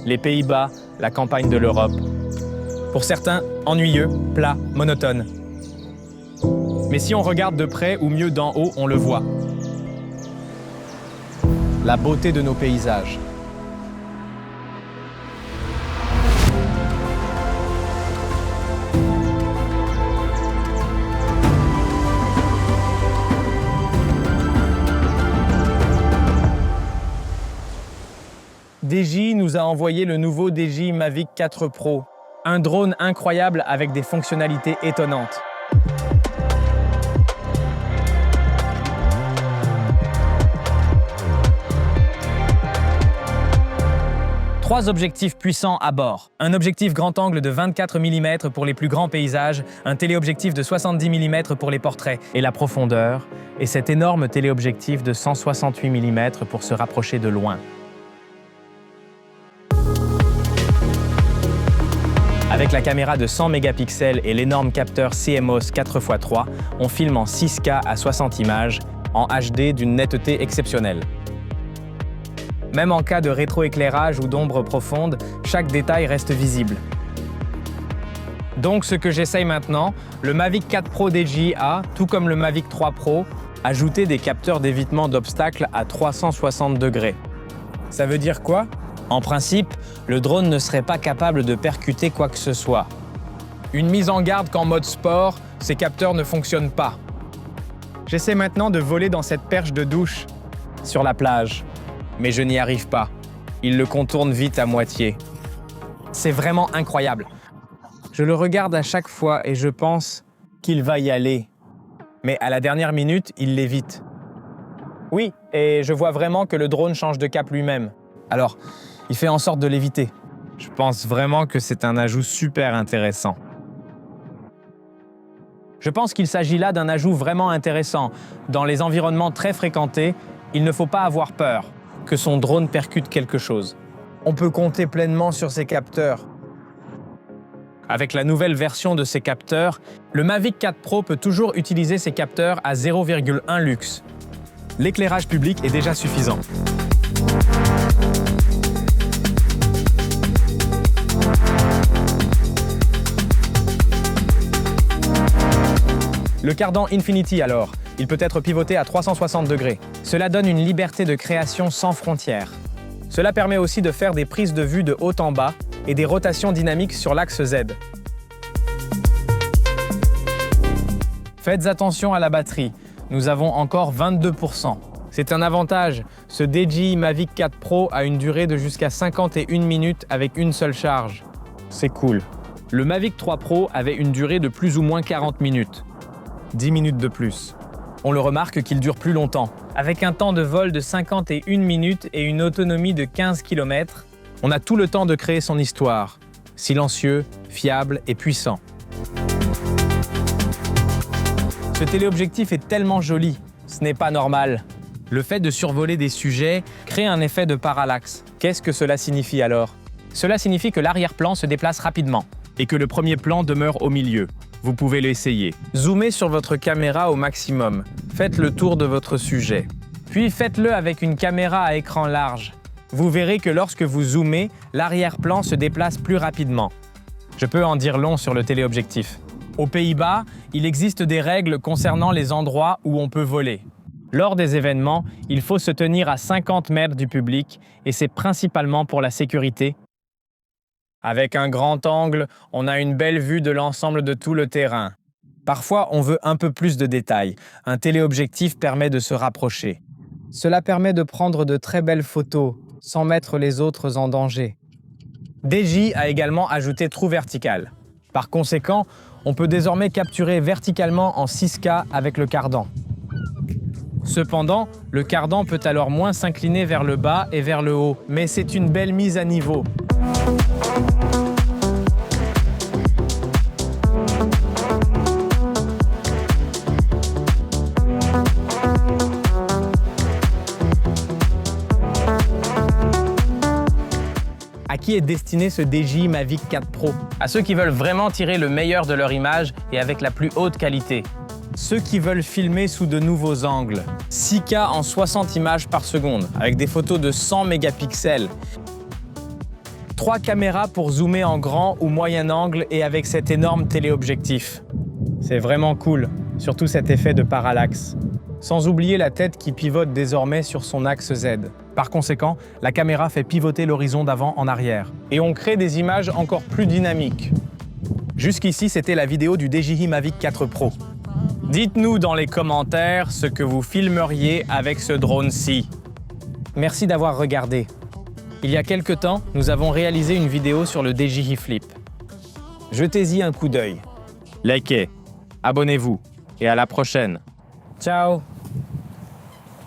les Pays-Bas, la campagne de l'Europe. Pour certains, ennuyeux, plat, monotone. Mais si on regarde de près ou mieux d'en haut, on le voit. La beauté de nos paysages. DJI nous a envoyé le nouveau DJI Mavic 4 Pro, un drone incroyable avec des fonctionnalités étonnantes. Trois objectifs puissants à bord. Un objectif grand angle de 24 mm pour les plus grands paysages, un téléobjectif de 70 mm pour les portraits et la profondeur, et cet énorme téléobjectif de 168 mm pour se rapprocher de loin. Avec la caméra de 100 mégapixels et l'énorme capteur CMOS 4x3, on filme en 6K à 60 images, en HD d'une netteté exceptionnelle. Même en cas de rétroéclairage ou d'ombre profonde, chaque détail reste visible. Donc ce que j'essaye maintenant, le Mavic 4 Pro DJI a, tout comme le Mavic 3 Pro, ajouté des capteurs d'évitement d'obstacles à 360 degrés. Ça veut dire quoi ? En principe, le drone ne serait pas capable de percuter quoi que ce soit. Une mise en garde qu'en mode sport, ces capteurs ne fonctionnent pas. J'essaie maintenant de voler dans cette perche de douche, sur la plage. Mais je n'y arrive pas. Il le contourne vite à moitié. C'est vraiment incroyable. Je le regarde à chaque fois et je pense qu'il va y aller. Mais à la dernière minute, il l'évite. Oui, et je vois vraiment que le drone change de cap lui-même. Alors, il fait en sorte de l'éviter. Je pense vraiment que c'est un ajout super intéressant. Je pense qu'il s'agit là d'un ajout vraiment intéressant. Dans les environnements très fréquentés, il ne faut pas avoir peur que son drone percute quelque chose. On peut compter pleinement sur ces capteurs. Avec la nouvelle version de ces capteurs, le Mavic 4 Pro peut toujours utiliser ses capteurs à 0,1 lux. L'éclairage public est déjà suffisant. Le cardan Infinity alors, il peut être pivoté à 360 degrés. Cela donne une liberté de création sans frontières. Cela permet aussi de faire des prises de vue de haut en bas et des rotations dynamiques sur l'axe Z. Faites attention à la batterie, nous avons encore 22%. C'est un avantage, ce DJI Mavic 4 Pro a une durée de jusqu'à 51 minutes avec une seule charge. C'est cool. Le Mavic 3 Pro avait une durée de plus ou moins 40 minutes. 10 minutes de plus. On le remarque qu'il dure plus longtemps. Avec un temps de vol de 51 minutes et une autonomie de 15 km, on a tout le temps de créer son histoire. Silencieux, fiable et puissant. Ce téléobjectif est tellement joli, ce n'est pas normal. Le fait de survoler des sujets crée un effet de parallaxe. Qu'est-ce que cela signifie alors ? Cela signifie que l'arrière-plan se déplace rapidement et que le premier plan demeure au milieu. Vous pouvez l'essayer. Zoomez sur votre caméra au maximum. Faites le tour de votre sujet. Puis faites-le avec une caméra à écran large. Vous verrez que lorsque vous zoomez, l'arrière-plan se déplace plus rapidement. Je peux en dire long sur le téléobjectif. Aux Pays-Bas, il existe des règles concernant les endroits où on peut voler. Lors des événements, il faut se tenir à 50 mètres du public et c'est principalement pour la sécurité. Avec un grand angle, on a une belle vue de l'ensemble de tout le terrain. Parfois, on veut un peu plus de détails. Un téléobjectif permet de se rapprocher. Cela permet de prendre de très belles photos, sans mettre les autres en danger. DJI a également ajouté True Vertical. Par conséquent, on peut désormais capturer verticalement en 6K avec le cardan. Cependant, le cardan peut alors moins s'incliner vers le bas et vers le haut, mais c'est une belle mise à niveau. À qui est destiné ce DJI Mavic 4 Pro? À ceux qui veulent vraiment tirer le meilleur de leur image et avec la plus haute qualité. Ceux qui veulent filmer sous de nouveaux angles. 6K en 60 images par seconde, avec des photos de 100 mégapixels. 3 caméras pour zoomer en grand ou moyen angle et avec cet énorme téléobjectif. C'est vraiment cool, surtout cet effet de parallaxe. Sans oublier la tête qui pivote désormais sur son axe Z. Par conséquent, la caméra fait pivoter l'horizon d'avant en arrière. Et on crée des images encore plus dynamiques. Jusqu'ici, c'était la vidéo du DJI Mavic 4 Pro. Dites-nous dans les commentaires ce que vous filmeriez avec ce drone-ci. Merci d'avoir regardé. Il y a quelques temps, nous avons réalisé une vidéo sur le DJI Flip. Jetez-y un coup d'œil. Likez, abonnez-vous et à la prochaine. Ciao!